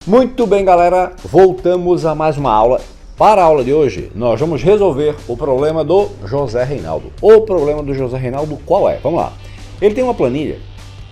Muito bem, galera, voltamos a mais uma aula. Para a aula de hoje, nós vamos resolver o problema do José Reinaldo. O problema do José Reinaldo qual é? Vamos lá. Ele tem uma planilha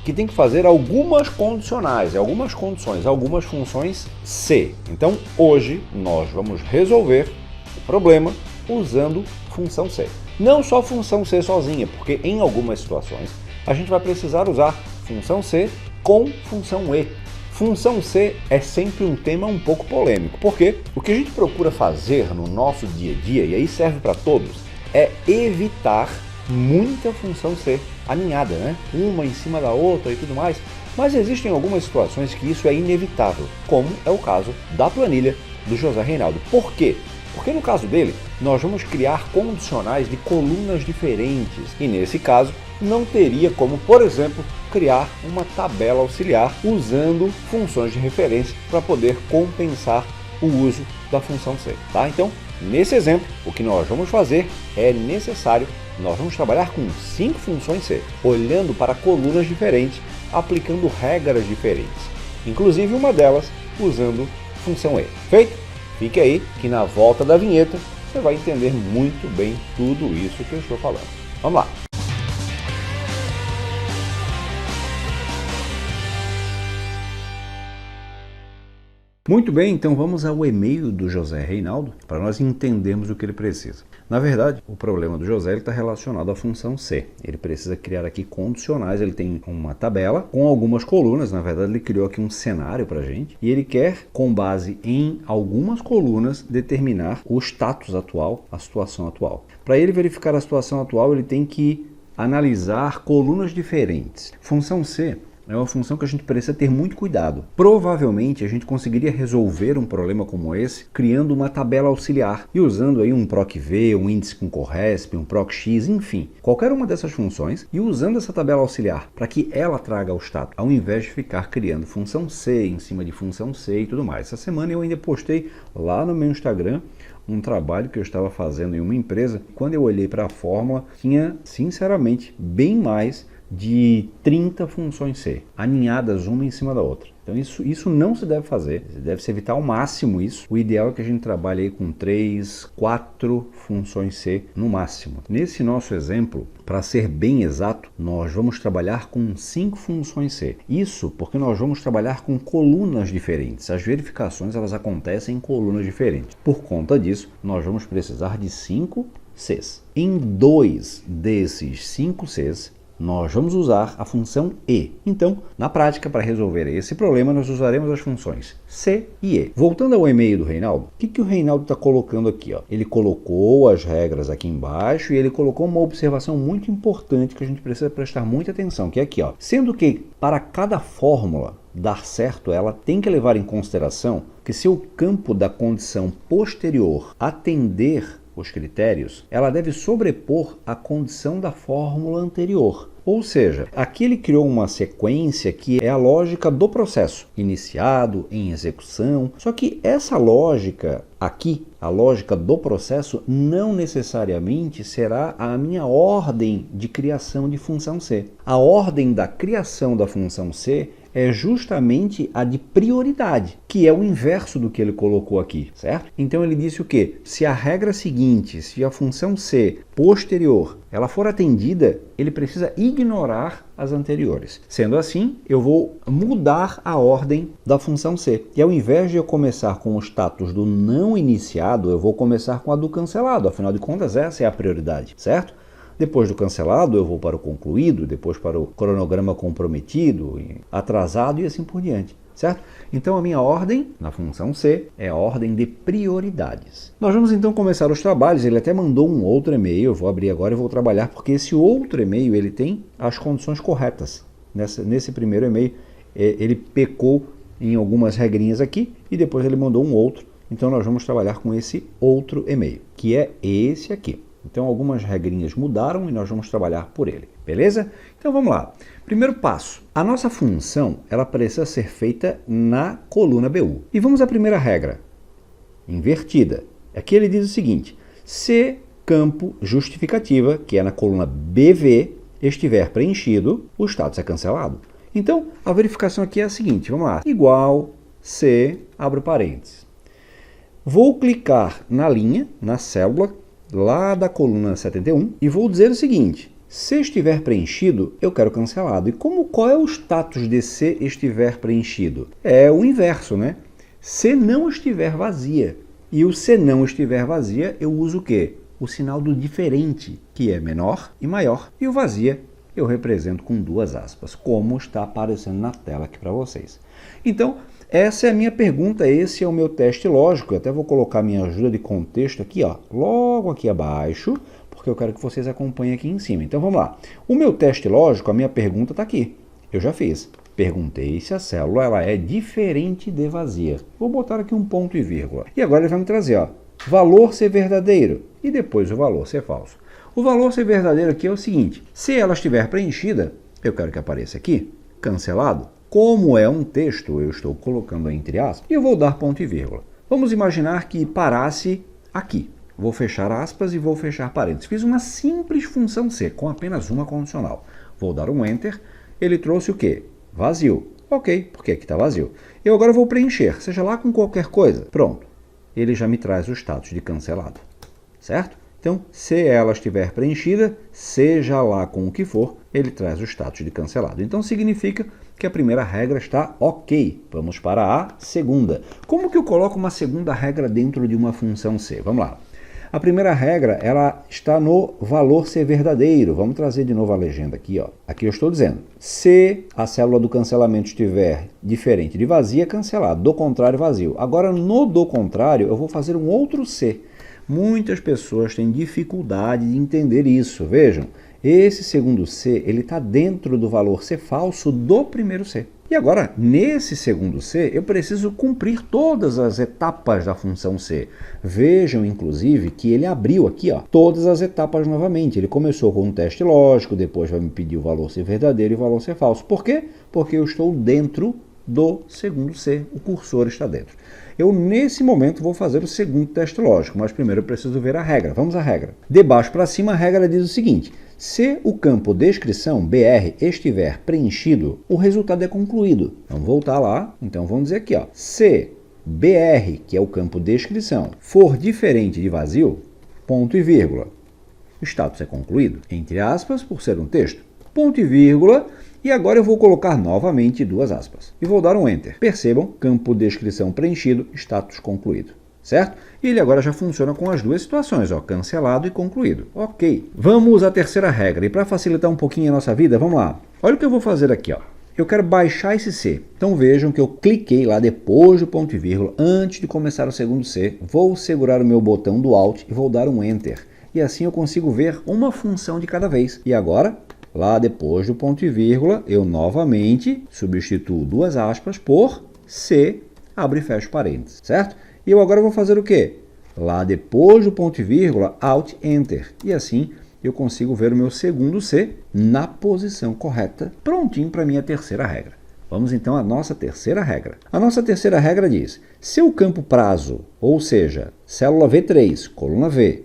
que tem que fazer algumas condicionais, algumas condições, algumas funções C. Então, hoje, nós vamos resolver o problema usando função C. Não só função C sozinha, porque em algumas situações a gente vai precisar usar função C com função E. Função C é sempre um tema um pouco polêmico, porque o que a gente procura fazer no nosso dia a dia, e aí serve para todos, é evitar muita função C aninhada, né? Uma em cima da outra e tudo mais. Mas existem algumas situações que isso é inevitável, como é o caso da planilha do José Reinaldo. Por quê? Porque no caso dele, nós vamos criar condicionais de colunas diferentes e nesse caso não teria como, por exemplo, criar uma tabela auxiliar usando funções de referência para poder compensar o uso da função C, tá? Então, nesse exemplo, o que nós vamos fazer é necessário, nós vamos trabalhar com 5 funções C, olhando para colunas diferentes, aplicando regras diferentes, inclusive uma delas usando função E. Feito? Fique aí que na volta da vinheta você vai entender muito bem tudo isso que eu estou falando. Vamos lá! Muito bem, então vamos ao e-mail do José Reinaldo para nós entendermos o que ele precisa. Na verdade, o problema do José está relacionado à função C. Ele precisa criar aqui condicionais, ele tem uma tabela com algumas colunas, na verdade ele criou aqui um cenário para a gente, e ele quer, com base em algumas colunas, determinar o status atual, a situação atual. Para ele verificar a situação atual, ele tem que analisar colunas diferentes. Função C é uma função que a gente precisa ter muito cuidado. Provavelmente a gente conseguiria resolver um problema como esse criando uma tabela auxiliar e usando aí um PROC-V, um índice com CORRESP, um PROC-X, enfim, qualquer uma dessas funções e usando essa tabela auxiliar para que ela traga o status, ao invés de ficar criando função C em cima de função C e tudo mais. Essa semana eu ainda postei lá no meu Instagram um trabalho que eu estava fazendo em uma empresa. Quando eu olhei para a fórmula, tinha, sinceramente, bem mais de 30 funções C, aninhadas uma em cima da outra. Então isso não se deve fazer, deve-se evitar ao máximo isso. O ideal é que a gente trabalhe aí com 3, 4 funções C no máximo. Nesse nosso exemplo, para ser bem exato, nós vamos trabalhar com 5 funções C. Isso porque nós vamos trabalhar com colunas diferentes. As verificações elas acontecem em colunas diferentes. Por conta disso, nós vamos precisar de 5 Cs. Em 2 desses 5 Cs, nós vamos usar a função E. Então, na prática, para resolver esse problema, nós usaremos as funções C e E. Voltando ao e-mail do Reinaldo, o que o Reinaldo está colocando aqui? Ó? Ele colocou as regras aqui embaixo e ele colocou uma observação muito importante que a gente precisa prestar muita atenção, que é aqui, ó. Sendo que para cada fórmula dar certo, ela tem que levar em consideração que se o campo da condição posterior atender os critérios, ela deve sobrepor a condição da fórmula anterior. Ou seja, aqui ele criou uma sequência que é a lógica do processo, iniciado, em execução, só que essa lógica aqui, a lógica do processo, não necessariamente será a minha ordem de criação de função C. A ordem da criação da função C é justamente a de prioridade, que é o inverso do que ele colocou aqui, certo? Então ele disse o quê? Se a regra seguinte, se a função C posterior, ela for atendida, ele precisa ignorar as anteriores. Sendo assim, eu vou mudar a ordem da função C. E ao invés de eu começar com o status do não iniciado, eu vou começar com a do cancelado. Afinal de contas, essa é a prioridade, certo? Depois do cancelado, eu vou para o concluído, depois para o cronograma comprometido, atrasado e assim por diante, certo? Então a minha ordem na função C é a ordem de prioridades. Nós vamos então começar os trabalhos. Ele até mandou um outro e-mail, eu vou abrir agora e vou trabalhar, porque esse outro e-mail ele tem as condições corretas. Nesse primeiro e-mail ele pecou em algumas regrinhas aqui e depois ele mandou um outro. Então nós vamos trabalhar com esse outro e-mail, que é esse aqui. Então algumas regrinhas mudaram e nós vamos trabalhar por ele, beleza? Então vamos lá. Primeiro passo, a nossa função ela precisa ser feita na coluna BU. E vamos à primeira regra, invertida. Aqui ele diz o seguinte, se campo justificativa, que é na coluna BV, estiver preenchido, o status é cancelado. Então a verificação aqui é a seguinte, vamos lá, igual C, abre parênteses. Vou clicar na linha, na célula, lá da coluna 71, e vou dizer o seguinte: se estiver preenchido, eu quero cancelado. E qual é o status de se estiver preenchido? É o inverso, né? Se não estiver vazia. E o se não estiver vazia, eu uso o quê? O sinal do diferente, que é menor e maior. E o vazia eu represento com duas aspas, como está aparecendo na tela aqui para vocês. Então, essa é a minha pergunta, esse é o meu teste lógico. Eu até vou colocar minha ajuda de contexto aqui, ó, logo aqui abaixo, porque eu quero que vocês acompanhem aqui em cima. Então, vamos lá. O meu teste lógico, a minha pergunta está aqui. Eu já fiz. Perguntei se a célula ela é diferente de vazia. Vou botar aqui um ponto e vírgula. E agora ele vai me trazer, ó, valor ser verdadeiro e depois o valor ser falso. O valor ser verdadeiro aqui é o seguinte: se ela estiver preenchida, eu quero que apareça aqui, cancelado. Como é um texto, eu estou colocando entre aspas, e eu vou dar ponto e vírgula. Vamos imaginar que parasse aqui. Vou fechar aspas e vou fechar parênteses. Fiz uma simples função C, com apenas uma condicional. Vou dar um Enter. Ele trouxe o quê? Vazio. Ok, porque aqui está vazio. Eu agora vou preencher, seja lá com qualquer coisa. Pronto. Ele já me traz o status de cancelado. Certo? Então, se ela estiver preenchida, seja lá com o que for, ele traz o status de cancelado. Então, significa que a primeira regra está ok. Vamos para a segunda. Como que eu coloco uma segunda regra dentro de uma função C? Vamos lá. A primeira regra, ela está no valor ser verdadeiro. Vamos trazer de novo a legenda aqui, ó. Aqui eu estou dizendo, se a célula do cancelamento estiver diferente de vazia, cancelado. Do contrário, vazio. Agora, no do contrário, eu vou fazer um outro C. Muitas pessoas têm dificuldade de entender isso. Vejam, esse segundo C, ele está dentro do valor ser falso do primeiro C. E agora, nesse segundo C, eu preciso cumprir todas as etapas da função C. Vejam, inclusive, que ele abriu aqui, ó, todas as etapas novamente. Ele começou com um teste lógico, depois vai me pedir o valor ser verdadeiro e o valor ser falso. Por quê? Porque eu estou dentro do segundo C, o cursor está dentro. Eu, nesse momento, vou fazer o segundo teste lógico, mas primeiro eu preciso ver a regra. Vamos à regra. De baixo para cima, a regra diz o seguinte: se o campo descrição, BR, estiver preenchido, o resultado é concluído. Vamos voltar lá. Então, vamos dizer aqui, ó, se BR, que é o campo descrição, for diferente de vazio, ponto e vírgula, o status é concluído, entre aspas, por ser um texto, ponto e vírgula. E agora eu vou colocar novamente duas aspas. E vou dar um Enter. Percebam, campo descrição preenchido, status concluído. Certo? E ele agora já funciona com as duas situações, ó, cancelado e concluído. Ok. Vamos à terceira regra. E para facilitar um pouquinho a nossa vida, vamos lá. Olha o que eu vou fazer aqui, ó. Eu quero baixar esse C. Então vejam que eu cliquei lá depois do ponto e vírgula, antes de começar o segundo C. Vou segurar o meu botão do Alt e vou dar um Enter. E assim eu consigo ver uma função de cada vez. E agora, lá depois do ponto e vírgula, eu novamente substituo duas aspas por C, abre e fecha parênteses, certo? E eu agora vou fazer o quê? Lá depois do ponto e vírgula, Alt, Enter. E assim eu consigo ver o meu segundo C na posição correta, prontinho para a minha terceira regra. Vamos então à nossa terceira regra. A nossa terceira regra diz, se o campo prazo, ou seja, célula V3, coluna V,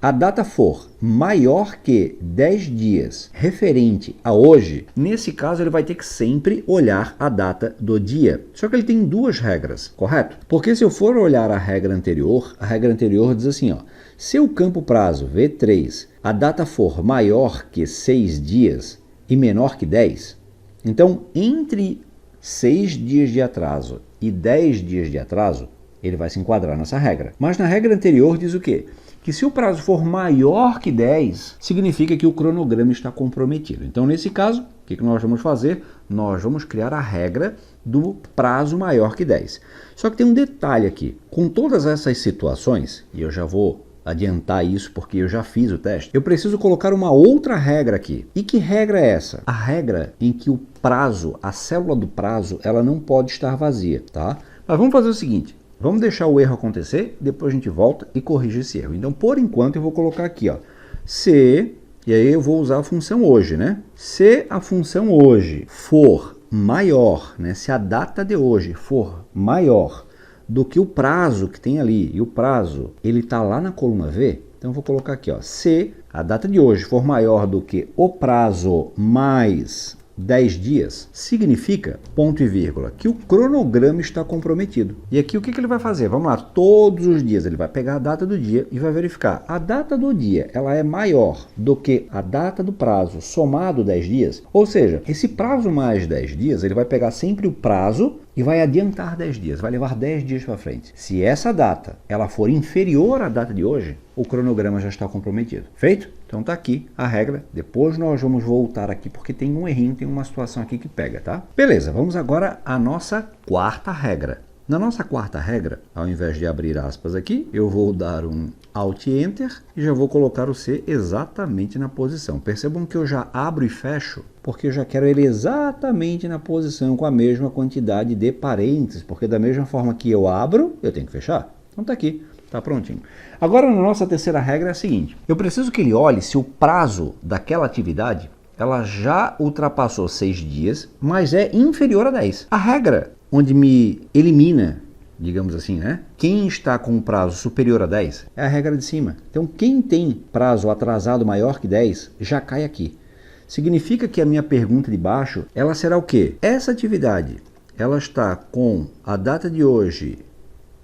a data for maior que 10 dias referente a hoje, nesse caso ele vai ter que sempre olhar a data do dia. Só que ele tem duas regras, correto? Porque se eu for olhar a regra anterior diz assim, ó, se o campo prazo V3, a data for maior que 6 dias e menor que 10, então entre 6 dias de atraso e 10 dias de atraso, ele vai se enquadrar nessa regra. Mas na regra anterior diz o quê? Que se o prazo for maior que 10, significa que o cronograma está comprometido. Então, nesse caso, o que nós vamos fazer? Nós vamos criar a regra do prazo maior que 10. Só que tem um detalhe aqui. Com todas essas situações, e eu já vou adiantar isso porque eu já fiz o teste, eu preciso colocar uma outra regra aqui. E que regra é essa? A regra em que o prazo, a célula do prazo, ela não pode estar vazia, tá? Mas vamos fazer o seguinte. Vamos deixar o erro acontecer, depois a gente volta e corrige esse erro. Então, por enquanto, eu vou colocar aqui, ó, se, e aí eu vou usar a função hoje, né? Se a função hoje for maior, né? Se a data de hoje for maior do que o prazo que tem ali, e o prazo, ele está lá na coluna V, então eu vou colocar aqui, ó, se a data de hoje for maior do que o prazo mais 10 dias, significa, ponto e vírgula, que o cronograma está comprometido. E aqui o que ele vai fazer? Vamos lá, todos os dias ele vai pegar a data do dia e vai verificar. A data do dia, ela é maior do que a data do prazo somado 10 dias? Ou seja, esse prazo mais 10 dias, ele vai pegar sempre o prazo e vai adiantar 10 dias, vai levar 10 dias para frente. Se essa data ela for inferior à data de hoje, o cronograma já está comprometido. Feito? Então tá aqui a regra. Depois nós vamos voltar aqui porque tem um errinho, tem uma situação aqui que pega, tá? Beleza, vamos agora à nossa quarta regra. Na nossa quarta regra, ao invés de abrir aspas aqui, eu vou dar um Alt Enter e já vou colocar o C exatamente na posição. Percebam que eu já abro e fecho, porque eu já quero ele exatamente na posição com a mesma quantidade de parênteses, porque da mesma forma que eu abro, eu tenho que fechar. Então tá aqui, tá prontinho. Agora, na nossa terceira regra é a seguinte: eu preciso que ele olhe se o prazo daquela atividade ela já ultrapassou 6 dias, mas é inferior a 10. A regra onde me elimina, digamos assim, né? Quem está com um prazo superior a 10 é a regra de cima. Então, quem tem prazo atrasado maior que 10 já cai aqui. Significa que a minha pergunta de baixo, ela será o quê? Essa atividade, ela está com a data de hoje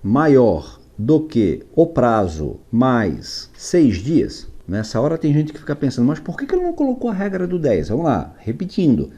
maior do que o prazo mais 6 dias? Nessa hora tem gente que fica pensando, mas por que ele não colocou a regra do 10? Vamos lá, repetindo.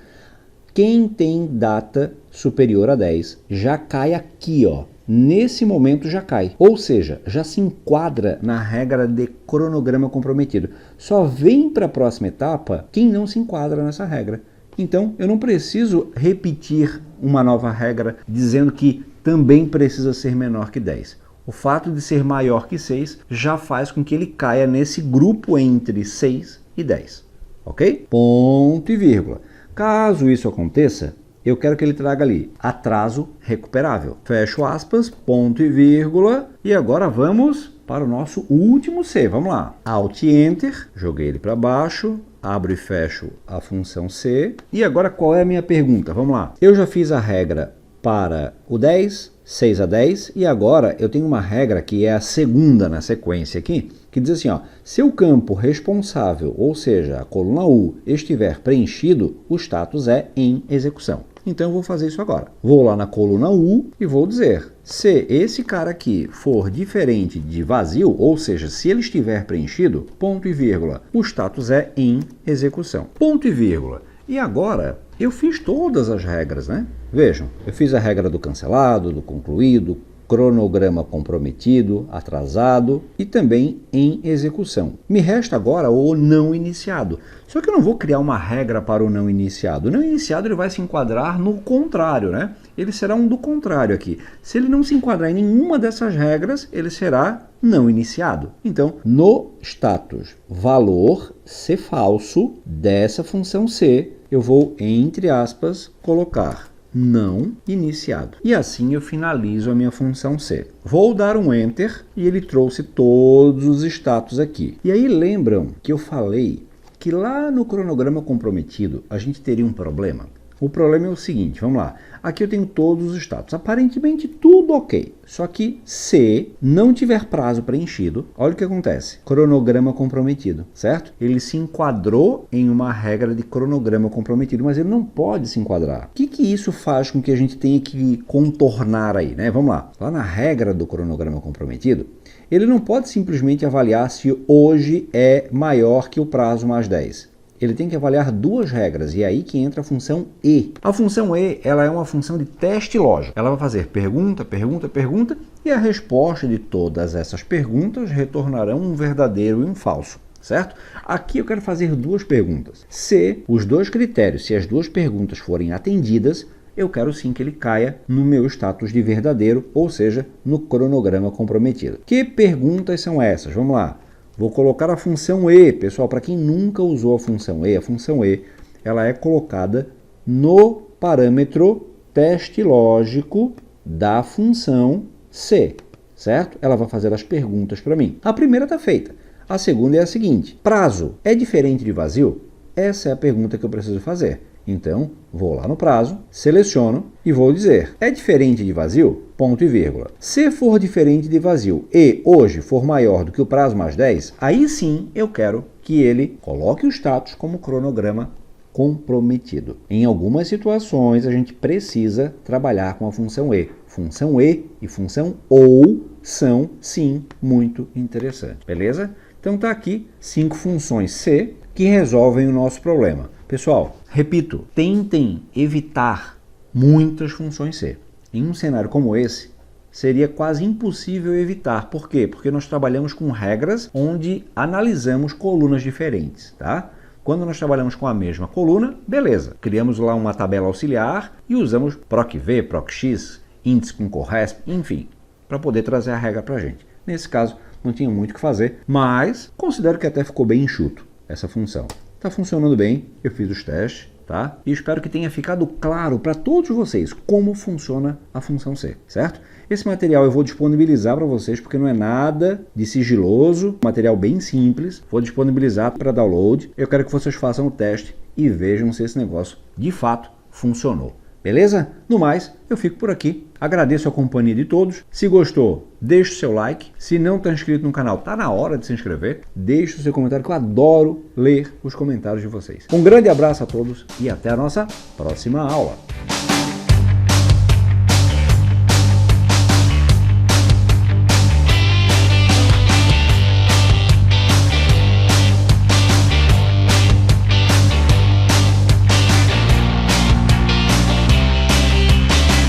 Quem tem data superior a 10 já cai aqui, ó. Nesse momento já cai. Ou seja, já se enquadra na regra de cronograma comprometido. Só vem para a próxima etapa quem não se enquadra nessa regra. Então, eu não preciso repetir uma nova regra dizendo que também precisa ser menor que 10. O fato de ser maior que 6 já faz com que ele caia nesse grupo entre 6 e 10. Ok? Ponto e vírgula. Caso isso aconteça, eu quero que ele traga ali atraso recuperável. Fecho aspas, ponto e vírgula. E agora vamos para o nosso último C. Vamos lá. Alt Enter, joguei ele para baixo, abro e fecho a função C. E agora qual é a minha pergunta? Vamos lá. Eu já fiz a regra para o 10, 6 a 10, e agora eu tenho uma regra que é a segunda na sequência aqui, que diz assim, ó, se o campo responsável, ou seja, a coluna U, estiver preenchido, o status é em execução. Então eu vou fazer isso agora. Vou lá na coluna U e vou dizer, se esse cara aqui for diferente de vazio, ou seja, se ele estiver preenchido, ponto e vírgula, o status é em execução. Ponto e vírgula. E agora eu fiz todas as regras, né? Vejam, eu fiz a regra do cancelado, do concluído, cronograma comprometido, atrasado e também em execução. Me resta agora o não iniciado. Só que eu não vou criar uma regra para o não iniciado. O não iniciado ele vai se enquadrar no contrário, né? Ele será um do contrário aqui. Se ele não se enquadrar em nenhuma dessas regras, ele será não iniciado. Então, no status valor se falso dessa função C, eu vou, entre aspas, colocar não iniciado. E assim eu finalizo a minha função C. Vou dar um Enter e ele trouxe todos os status aqui. E aí lembram que eu falei que lá no cronograma comprometido a gente teria um problema? O problema é o seguinte, vamos lá. Aqui eu tenho todos os status. Aparentemente tudo ok. Só que se não tiver prazo preenchido, olha o que acontece. Cronograma comprometido, certo? Ele se enquadrou em uma regra de cronograma comprometido, mas ele não pode se enquadrar. O que isso faz com que a gente tenha que contornar aí, né? Vamos lá. Lá na regra do cronograma comprometido, ele não pode simplesmente avaliar se hoje é maior que o prazo mais 10. Ele tem que avaliar duas regras, e é aí que entra a função E. A função E, ela é uma função de teste lógico. Ela vai fazer pergunta, pergunta, pergunta, e a resposta de todas essas perguntas retornarão um verdadeiro e um falso, certo? Aqui eu quero fazer duas perguntas. Se os dois critérios, se as duas perguntas forem atendidas, eu quero sim que ele caia no meu status de verdadeiro, ou seja, no cronograma comprometido. Que perguntas são essas? Vamos lá. Vou colocar a função E, pessoal, para quem nunca usou a função E, ela é colocada no parâmetro teste lógico da função C, certo? Ela vai fazer as perguntas para mim. A primeira está feita. A segunda é a seguinte: prazo é diferente de vazio? Essa é a pergunta que eu preciso fazer. Então, vou lá no prazo, seleciono e vou dizer, é diferente de vazio? Ponto e vírgula. Se for diferente de vazio e hoje for maior do que o prazo mais 10, aí sim eu quero que ele coloque o status como cronograma comprometido. Em algumas situações, a gente precisa trabalhar com a função E. Função E e função OU são, sim, muito interessantes. Beleza? Então tá aqui 5 funções C que resolvem o nosso problema. Pessoal, repito, tentem evitar muitas funções C. Em um cenário como esse, seria quase impossível evitar. Por quê? Porque nós trabalhamos com regras onde analisamos colunas diferentes, tá? Quando nós trabalhamos com a mesma coluna, beleza. Criamos lá uma tabela auxiliar e usamos PROC-V, PROC-X, índice com CORRESP, enfim, para poder trazer a regra para a gente. Nesse caso, não tinha muito o que fazer, mas considero que até ficou bem enxuto essa função. Está funcionando bem, eu fiz os testes, tá? E espero que tenha ficado claro para todos vocês como funciona a função C, certo? Esse material eu vou disponibilizar para vocês porque não é nada de sigiloso, material bem simples, vou disponibilizar para download. Eu quero que vocês façam o teste e vejam se esse negócio de fato funcionou. Beleza? No mais, eu fico por aqui. Agradeço a companhia de todos. Se gostou, deixe o seu like. Se não está inscrito no canal, está na hora de se inscrever. Deixe o seu comentário, que eu adoro ler os comentários de vocês. Um grande abraço a todos e até a nossa próxima aula.